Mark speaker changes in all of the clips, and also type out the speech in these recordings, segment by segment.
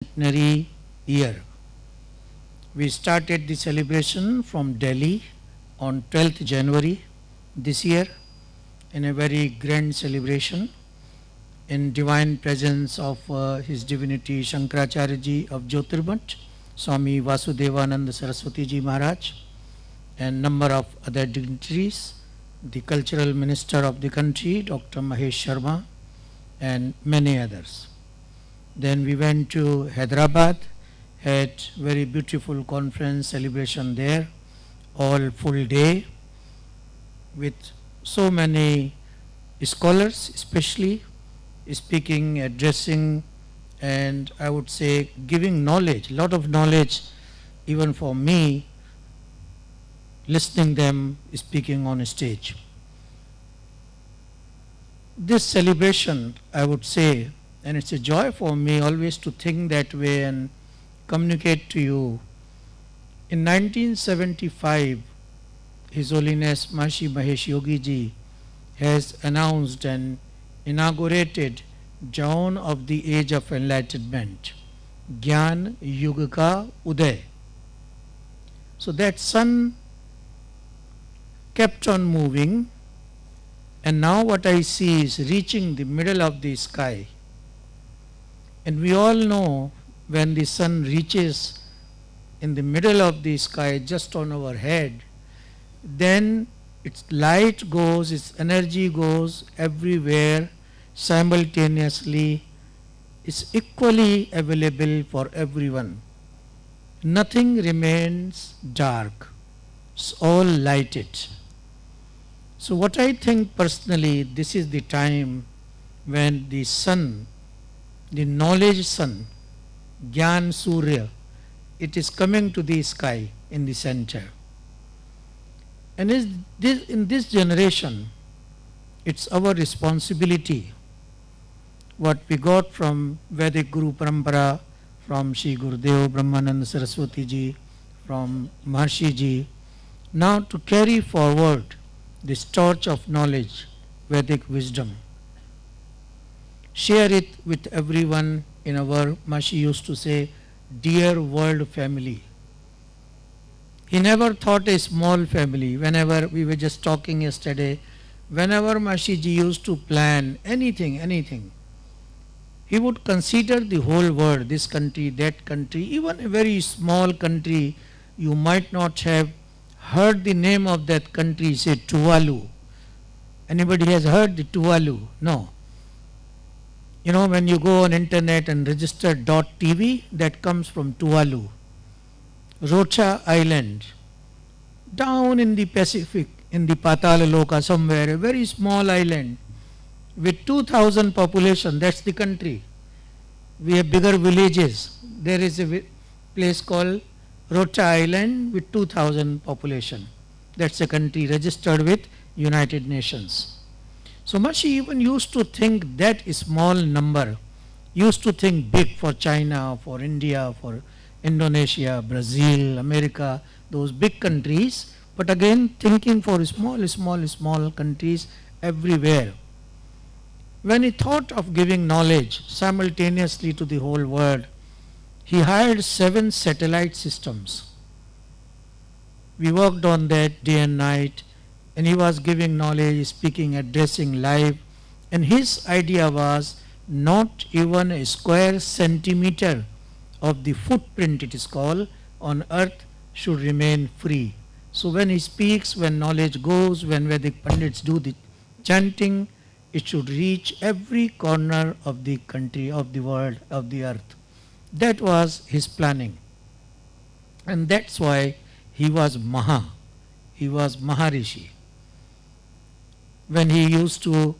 Speaker 1: centenary year. We started the celebration from Delhi on 12th January this year in a very grand celebration in divine presence of His Divinity Shankaracharya Ji of Jyotirmठ, Swami Vasudevananda Saraswati Ji Maharaj, and number of other dignitaries, the cultural minister of the country, Dr. Mahesh Sharma, and many others. Then we went to Hyderabad, had very beautiful conference celebration there, all full day, with so many scholars, especially speaking, addressing, and I would say giving knowledge, lot of knowledge, even for me, listening them speaking on a stage. This celebration, I would say, and it's a joy for me always to think that way and communicate to you. In 1975, His Holiness Maharishi Mahesh Yogi Ji has announced and inaugurated dawn of the age of enlightenment, Gyan Yuga Ka Uday. So that sun kept on moving, and now what I see is reaching the middle of the sky. And we all know when the sun reaches in the middle of the sky just on our head, then its light goes, its energy goes everywhere simultaneously, is equally available for everyone. Nothing remains dark, it's all lighted. So what I think personally, this is the time when the sun, the knowledge sun, Gyan Surya, it is coming to the sky in the center. And in this generation, it's our responsibility, what we got from Vedic Guru Parampara, from Sri Gurudev Brahmananda Saraswati Ji, from Maharshi Ji, now to carry forward this torch of knowledge, Vedic wisdom. Share it with everyone in our, Maharshi used to say, dear world family. He never thought a small family. Whenever we were just talking yesterday, whenever Maharshi Ji used to plan anything, he would consider the whole world, this country, that country, even a very small country. You might not have heard the name of that country, say Tuvalu. Anybody has heard the Tuvalu? No. You know, when you go on internet and register .tv, that comes from Tuvalu. Rocha Island, down in the Pacific, in the Patala Loka somewhere, a very small island with 2,000 population, that's the country. We have bigger villages. There is a place called Rocha Island with 2,000 population. That's a country registered with United Nations. So Maharshi even used to think that small number, used to think big for China, for India, for Indonesia, Brazil, America, those big countries, but again thinking for small countries everywhere. When he thought of giving knowledge simultaneously to the whole world, he hired 7 satellite systems. We worked on that day and night, and he was giving knowledge, speaking, addressing live, and his idea was not even a square centimeter of the footprint, it is called, on earth should remain free. So when he speaks, when knowledge goes, when Vedic Pandits do the chanting, it should reach every corner of the country, of the world, of the earth. That was his planning. And that's why he was he was Maharishi. When he used to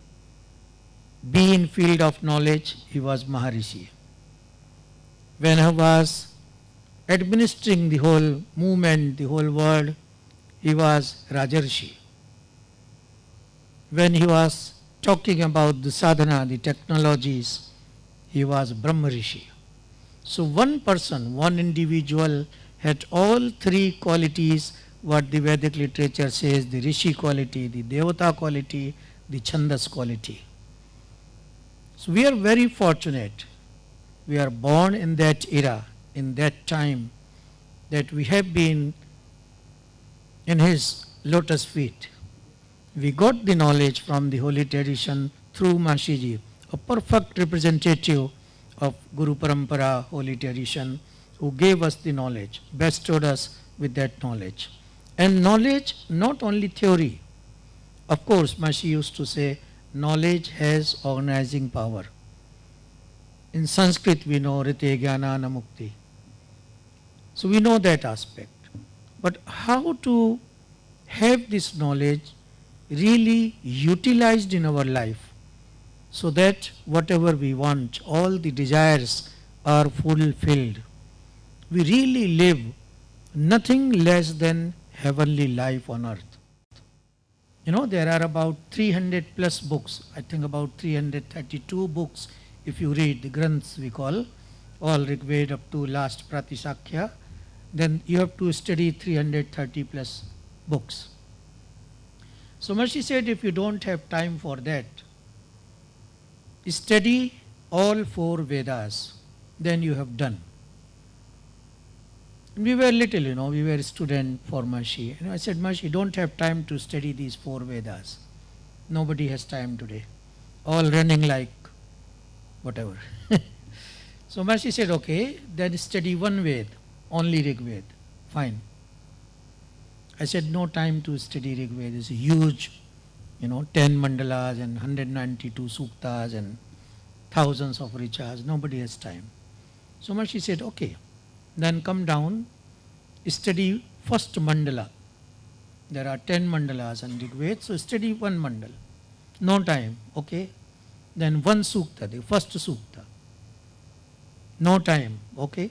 Speaker 1: be in field of knowledge, he was Maharishi. When he was administering the whole movement, the whole world, he was Rajarshi. When he was talking about the sadhana, the technologies, he was Brahmarishi. So one person, one individual had all 3 qualities, what the Vedic literature says, the Rishi quality, the Devata quality, the Chandas quality. So we are very fortunate we are born in that era, in that time, that we have been in his lotus feet. We got the knowledge from the holy tradition through Mahashiji, a perfect representative of Guru Parampara, holy tradition, who gave us the knowledge, bestowed us with that knowledge. And knowledge, not only theory. Of course, Maharishi used to say, knowledge has organizing power. In Sanskrit, we know Rite Jnana Mukti. So we know that aspect. But how to have this knowledge really utilized in our life so that whatever we want, all the desires are fulfilled. We really live nothing less than heavenly life on earth. You know, there are about 300 plus books, I think about 332 books if you read the Granths we call, all Rig Veda up to last Pratisakya, then you have to study 330 plus books. So Maharishi said, if you don't have time for that, study all 4 Vedas, then you have done. We were little, you know, we were student for Maharishi. And I said, Maharishi, don't have time to study these 4 Vedas. Nobody has time today. All running like whatever. So Maharishi said, okay, then study 1 Ved, only Rig Veda. Fine. I said, no time to study Rig Veda. It's huge, you know, 10 mandalas and 192 suktas and thousands of richas. Nobody has time. So Maharishi said, okay, then come down, study first mandala. There are 10 mandalas in Rig Veda, so study 1 mandala. No time, okay. Then 1 sukta, the first sukta. No time, okay.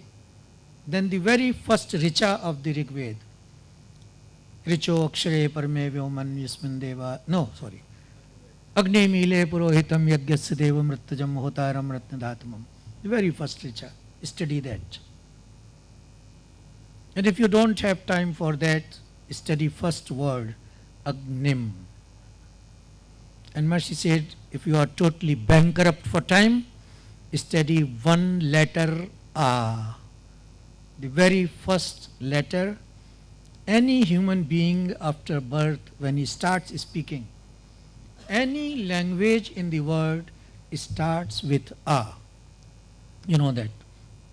Speaker 1: Then the very first richa of the Rig Veda. Richo akshare parme vyoman yasmin deva. No, sorry. Agni mile purohitam yagyasya deva mrittajam hotaram ratnadatamam. The very first richa. Study that. And if you don't have time for that, study first word, Agnim. And Maharishi said, if you are totally bankrupt for time, study 1 letter A. The very first letter. Any human being after birth, when he starts speaking, any language in the world starts with A. You know that.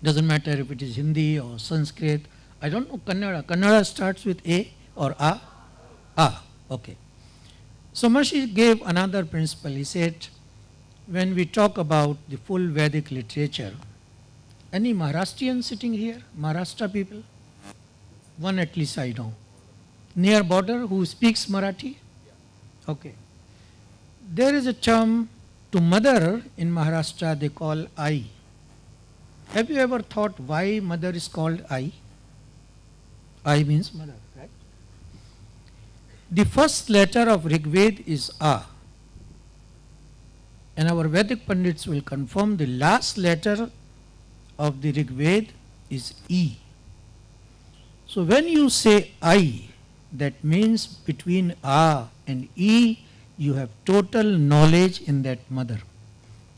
Speaker 1: Doesn't matter if it is Hindi or Sanskrit. I don't know Kannada. Kannada starts with A or A? A. Okay. So Maharishi gave another principle. He said, when we talk about the full Vedic literature, any Maharashtrian sitting here? Maharashtra people? One at least I know. Near border who speaks Marathi? Okay. There is a term to mother in Maharashtra they call I. Have you ever thought why mother is called I? I means mother, right? The first letter of Rig Veda is A. And our Vedic Pandits will confirm the last letter of the Rig Veda is E. So when you say I, that means between A and E, you have total knowledge in that mother.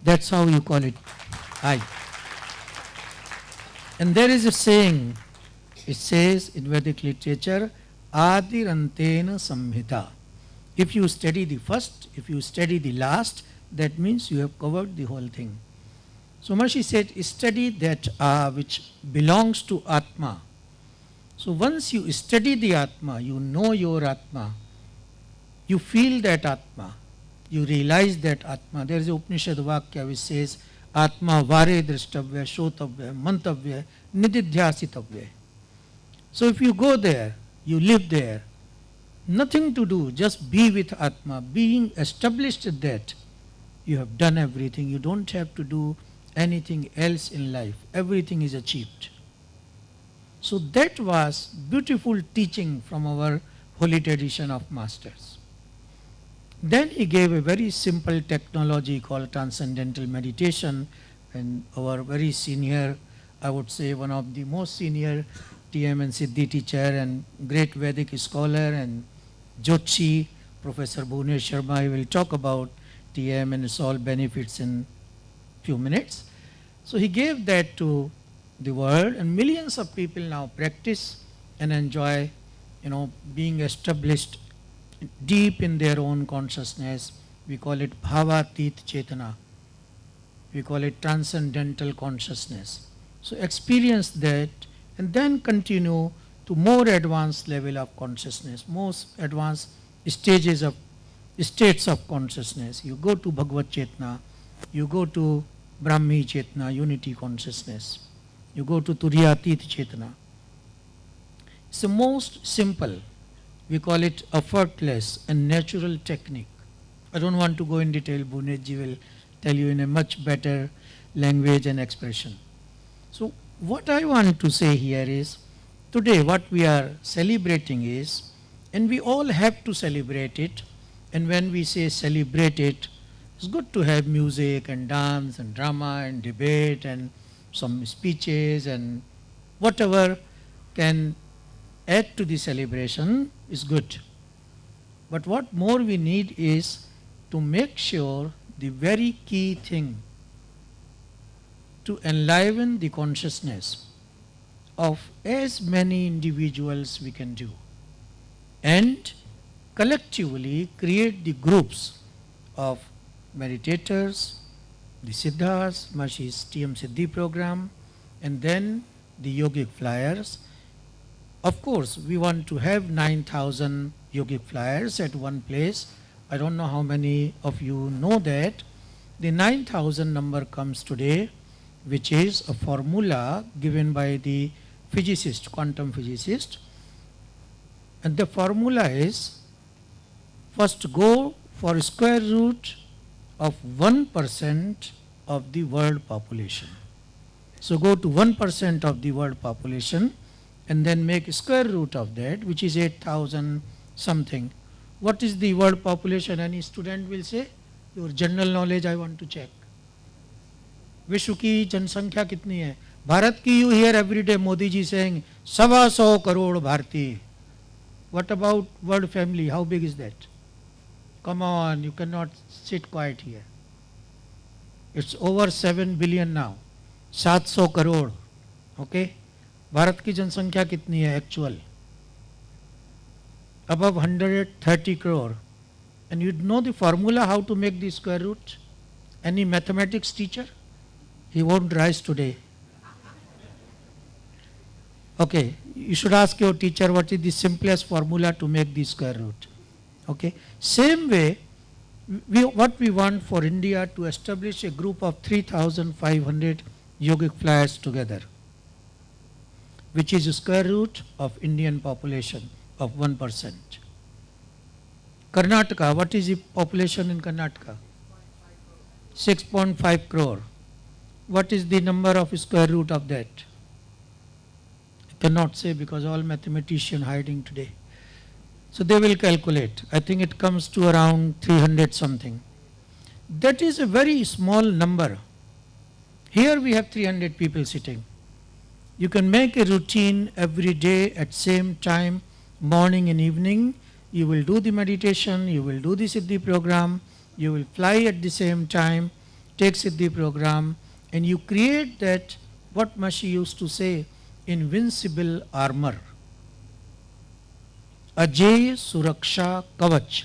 Speaker 1: That's how you call it I. And there is a saying, it says in Vedic literature, Adirantena Samhita. If you study the first, if you study the last, that means you have covered the whole thing. So Maharishi said, study that which belongs to Atma. So once you study the Atma, you know your Atma, you feel that Atma, you realize that Atma. There is a Upanishad Vakya which says, Atma vare drashtavya, shotavya, mantavya, nididhyasitavya. So if you go there, you live there, nothing to do, just be with Atma, being established at that, you have done everything. You don't have to do anything else in life. Everything is achieved. So that was beautiful teaching from our holy tradition of masters. Then he gave a very simple technology called transcendental meditation, and our very senior, I would say one of the most senior TM and Siddhi teacher and great Vedic scholar and Jyotshi, Professor Bhunesh Sharma, he will talk about TM and its all benefits in few minutes. So he gave that to the world, and millions of people now practice and enjoy, being established deep in their own consciousness. We call it Bhavatit Chetana. We call it transcendental consciousness. So experience that and then continue to more advanced level of consciousness, most advanced states of consciousness. You go to Bhagavad Chetna, you go to Brahmi Chetna, unity consciousness. You go to Turiyatit Chetna. It's the most simple. We call it effortless and natural technique. I don't want to go in detail. Bhunesh will tell you in a much better language and expression. So what I want to say here is, today what we are celebrating is, and we all have to celebrate it, and when we say celebrate it, it's good to have music and dance and drama and debate and some speeches and whatever can add to the celebration is good. But what more we need is to make sure the very key thing to enliven the consciousness of as many individuals we can do, and collectively create the groups of meditators, the Siddhas, Mahashi's TM Siddhi program, and then the yogic flyers. Of course, we want to have 9,000 yogic flyers at one place. I don't know how many of you know that. The 9,000 number comes today, which is a formula given by the physicist, quantum physicist. And the formula is, first go for square root of 1% of the world population. So go to 1% of the world population and then make square root of that, which is 8,000 something. What is the world population? Any student will say, your general knowledge I want to check. विश्व की जनसंख्या कितनी है? भारत की, you hear every day Modi ji saying 125 crore भारतीय. What about world family? How big is that? Come on, you cannot sit quiet here. It's over 7 billion now. 700 crore. Okay? Bharat की जनसंख्या कितनी है actual? Above 130 crore. And you know the formula how to make the square root? Any mathematics teacher? He won't rise today. Okay, you should ask your teacher what is the simplest formula to make the square root. Okay, same way, what we want for India to establish a group of 3,500 yogic flyers together, which is a square root of Indian population of 1%. Karnataka, what is the population in Karnataka? 6.5 crore. What is the number of square root of that? I cannot say because all mathematicians hiding today. So they will calculate. I think it comes to around 300 something. That is a very small number. Here we have 300 people sitting. You can make a routine every day at same time, morning and evening. You will do the meditation, you will do the Siddhi program, you will fly at the same time, take Siddhi program, and you create that, what Mahasi used to say, invincible armor. Ajay Suraksha Kavach,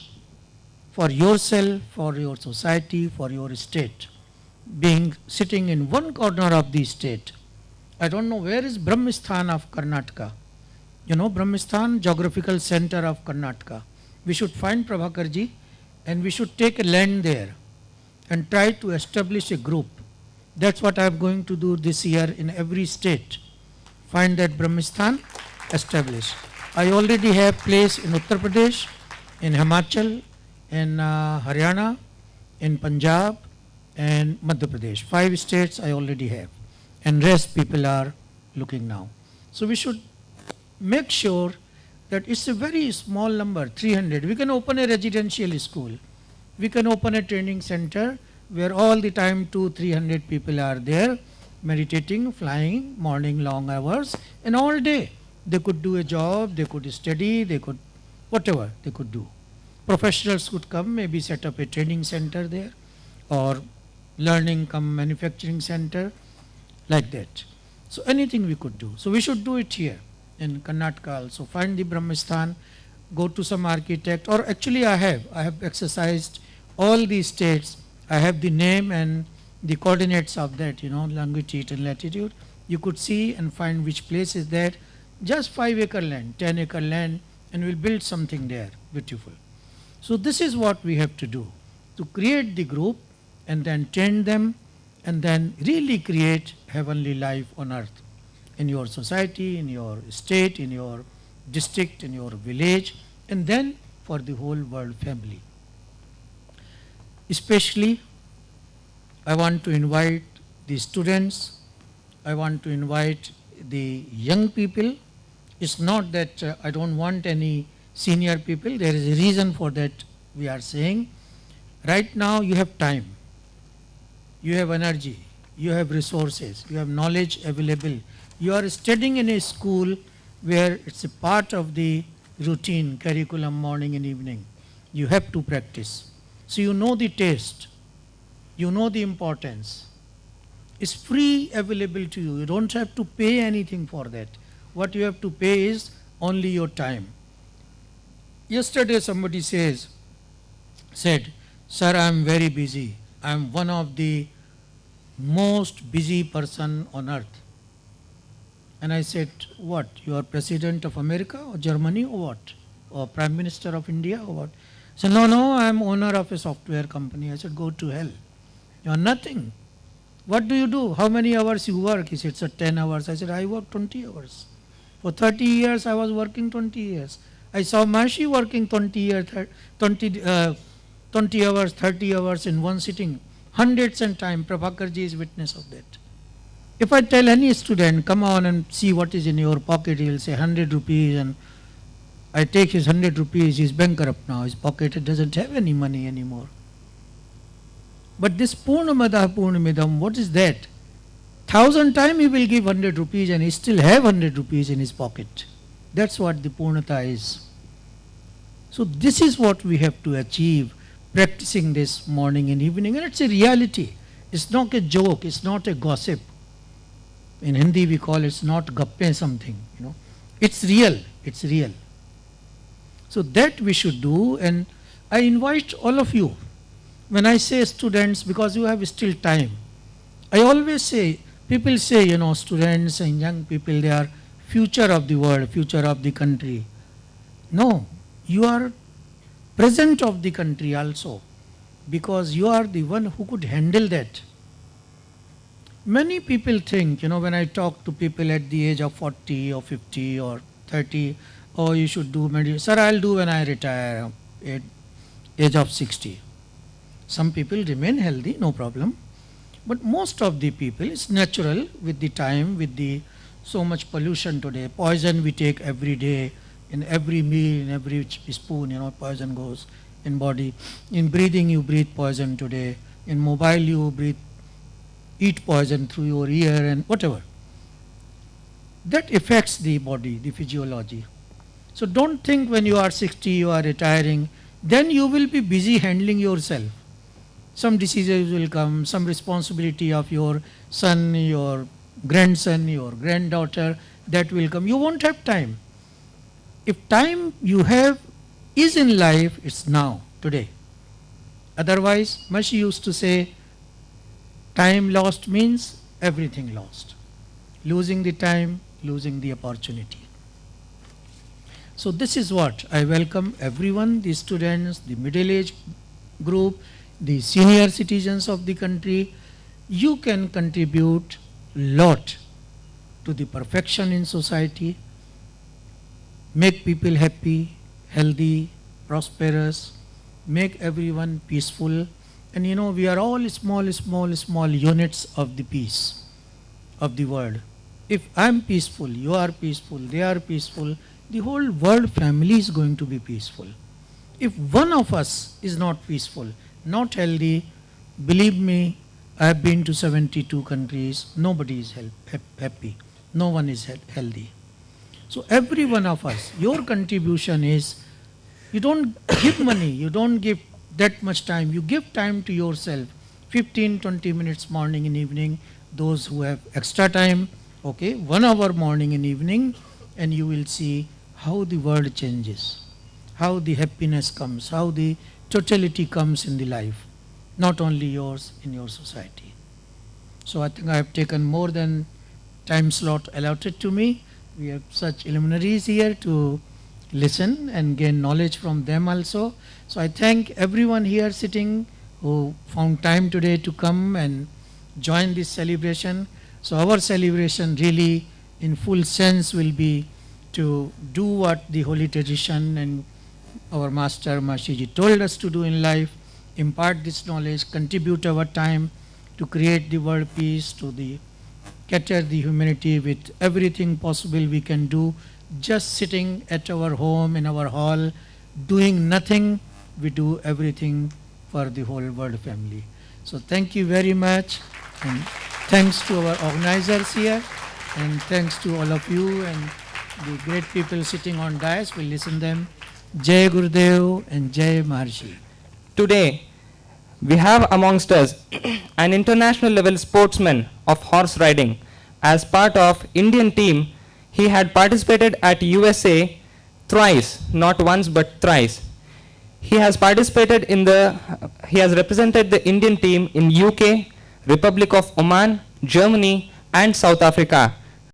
Speaker 1: for yourself, for your society, for your state. Being sitting in one corner of the state. I don't know where is Brahmisthan of Karnataka. You know Brahmisthan, geographical center of Karnataka. We should find Prabhakarji and we should take a land there and try to establish a group. That's what I'm going to do this year in every state. Find that Brahmisthan, establish. I already have place in Uttar Pradesh, in Himachal, in Haryana, in Punjab and Madhya Pradesh. 5 states I already have, and rest people are looking now. So we should make sure that it's a very small number, 300. We can open a residential school. We can open a training center where all the time 200-300 people are there meditating, flying, morning long hours, and all day. They could do a job, they could study, they could, whatever they could do. Professionals could come, maybe set up a training center there, or learning come manufacturing center. like that. So anything we could do. So we should do it here in Karnataka also. Find the Brahmasthan, go to some architect, or actually I have exercised all these states. I have the name and the coordinates of that, longitude and latitude. You could see and find which place is that. Just 5-acre land, 10-acre land, and we'll build something there, beautiful. So this is what we have to do, to create the group and then train them and then really create heavenly life on earth in your society, in your state, in your district, in your village, and then for the whole world family. Especially, I want to invite the students, I want to invite the young people. It's not that I don't want any senior people. There is a reason for that we are saying. Right now you have time, you have energy, you have resources, you have knowledge available. You are studying in a school where it's a part of the routine, curriculum, morning and evening. You have to practice. So you know the taste, you know the importance. It's free available to you. You don't have to pay anything for that. What you have to pay is only your time. Yesterday somebody said, sir, I am very busy. I am one of the most busy person on earth. And I said, what? You are President of America or Germany or what? Or Prime Minister of India or what? He said, no, I am owner of a software company. I said, go to hell. You are nothing. What do you do? How many hours you work? He said, sir, 10 hours. I said, I work 20 hours. For 30 years, I was working 20 years. I saw Maharishi working 20 hours, 30 hours in one sitting. Hundreds and time. Prabhakarji is witness of that. If I tell any student, come on and see what is in your pocket, he will say 100 rupees, and I take his 100 rupees, he is bankrupt now. His pocket doesn't have any money anymore. But this Purnamada Purnamidam, what is that? 1,000 times he will give 100 rupees and he still have 100 rupees in his pocket. That's what the Purnata is. So this is what we have to achieve, practicing this morning and evening, and it's a reality. It's not a joke, it's not a gossip. In Hindi we call it's not gappe something, It's real, it's real. So that we should do, and I invite all of you. When I say students, because you have still time, I always say, people say, students and young people, they are future of the world, future of the country. No, you are present of the country also, because you are the one who could handle that. Many people think, when I talk to people at the age of 40 or 50 or 30, oh, you should do meditation. Sir, I'll do when I retire at age of 60. Some people remain healthy, no problem. But most of the people, it's natural with the time, with the so much pollution today. Poison we take every day, in every meal, in every spoon, poison goes in body. In breathing, you breathe poison today. In mobile, you eat poison through your ear and whatever. That affects the body, the physiology. So don't think when you are 60, you are retiring, then you will be busy handling yourself. Some diseases will come, some responsibility of your son, your grandson, your granddaughter, that will come. You won't have time. If time you have is in life, it's now, today. Otherwise, Maharishi used to say, time lost means everything lost. Losing the time, losing the opportunity. So this is what I welcome everyone, the students, the middle-aged group, the senior citizens of the country. You can contribute a lot to the perfection in society, make people happy, healthy, prosperous, make everyone peaceful. And we are all small units of the peace of the world. If I am peaceful, you are peaceful, they are peaceful, the whole world family is going to be peaceful. If one of us is not peaceful, not healthy, believe me, I have been to 72 countries, nobody is happy, no one is healthy. So every one of us, your contribution is, you don't give money, you don't give that much time, you give time to yourself, 15-20 minutes morning and evening, those who have extra time, okay, 1 hour morning and evening, and you will see how the world changes, how the happiness comes, how the totality comes in the life, not only yours, in your society. So I think I have taken more than time slot allotted to me. We have such luminaries here to listen and gain knowledge from them also. So I thank everyone here sitting who found time today to come and join this celebration. So our celebration really in full sense will be to do what the holy tradition and our master Mashiji told us to do in life, impart this knowledge, contribute our time to create the world peace, to cater the humanity with everything possible we can do, just sitting at our home, in our hall, doing nothing, we do everything for the whole world family. So thank you very much, and thanks to our organizers here, and thanks to all of you and the great people sitting on dais. We'll listen them. Jai Gurudev and Jai Maharshi.
Speaker 2: Today, we have amongst us an international level sportsman of horse riding. As part of Indian team, he had participated at USA thrice, not once but thrice. He has participated he has represented the Indian team in UK, Republic of Oman, Germany and South Africa.